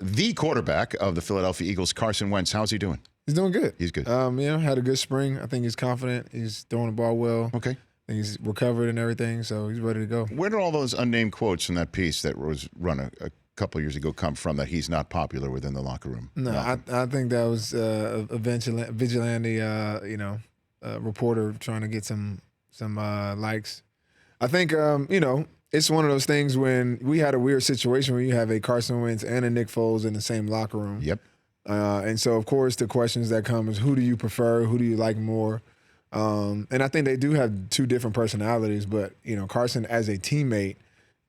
The quarterback of the Philadelphia Eagles, Carson Wentz. How's he doing? He's doing good. He's good. Had a good spring. I think he's confident. He's throwing the ball well. Okay. I think he's recovered and everything, so he's ready to go. Where did all those unnamed quotes from that piece that was run a couple of years ago come from, that he's not popular within the locker room? No, I think that was a vigilante, reporter trying to get some likes. I think, it's one of those things when we had a weird situation where you have a Carson Wentz and a Nick Foles in the same locker room. Yep. And so, of course, the questions that come is, who do you prefer? Who do you like more? And I think they do have two different personalities, but, Carson as a teammate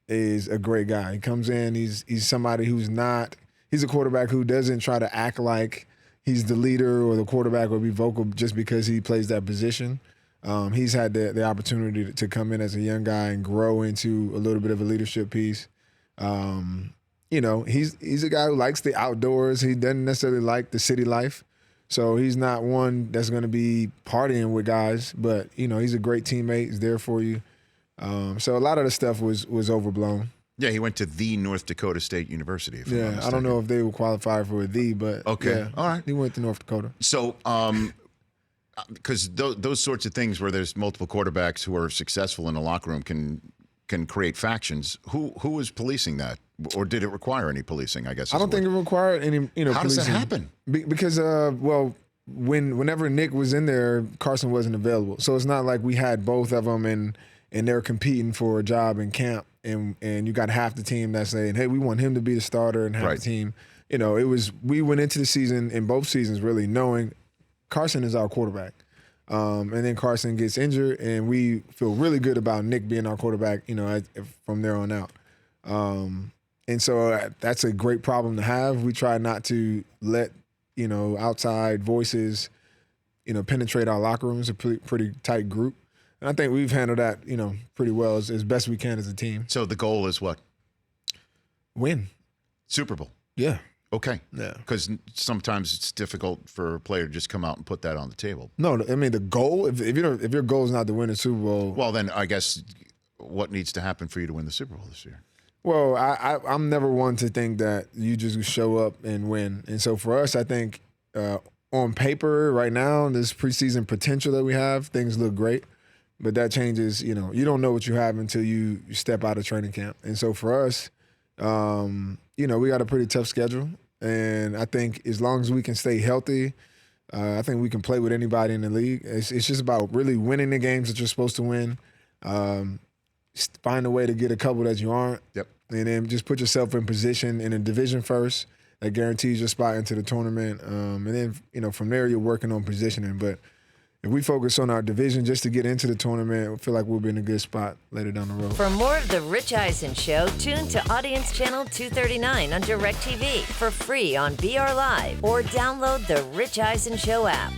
is a great guy. He comes in, he's somebody he's a quarterback who doesn't try to act like he's the leader or the quarterback or be vocal just because he plays that position. He's had the opportunity to come in as a young guy and grow into a little bit of a leadership piece. He's a guy who likes the outdoors. He doesn't necessarily like the city life. So he's not one that's going to be partying with guys, but, he's a great teammate. He's there for you. So a lot of the stuff was overblown. Yeah, he went to the North Dakota State University. If I'm not I mistaken. don't know if they would qualify for but okay, yeah, all right. He went to North Dakota. So, because those sorts of things where there's multiple quarterbacks who are successful in a locker room can create factions. Who is policing that, or did it require any policing? I guess I don't think it required any. How policing. does that happen? Because whenever Nick was in there, Carson wasn't available. So it's not like we had both of them and they're competing for a job in camp, and you got half the team that's saying, hey, we want him to be the starter, and half the team, we went into the season, in both seasons, really knowing Carson is our quarterback. And then Carson gets injured, and we feel really good about Nick being our quarterback, from there on out. And so that's a great problem to have. We try not to let, outside voices, penetrate our locker rooms. A pretty tight group. And I think we've handled that, pretty well as best we can as a team. So the goal is what? Win. Super Bowl. Yeah. Okay. Yeah. Because sometimes it's difficult for a player to just come out and put that on the table. No, I mean the goal. If your goal is not to win the Super Bowl, well, then I guess what needs to happen for you to win the Super Bowl this year? Well, I'm never one to think that you just show up and win. And so for us, I think on paper right now, this preseason potential that we have, things look great. But that changes. You don't know what you have until you step out of training camp. And so for us, we got a pretty tough schedule. And I think as long as we can stay healthy, I think we can play with anybody in the league. It's just about really winning the games that you're supposed to win. Find a way to get a couple that you aren't. Yep. And then just put yourself in position in a division first that guarantees your spot into the tournament. And then, from there, you're working on positioning. But if we focus on our division just to get into the tournament, I feel like we'll be in a good spot later down the road. For more of The Rich Eisen Show, tune to Audience Channel 239 on DirecTV for free on BR Live, or download the Rich Eisen Show app.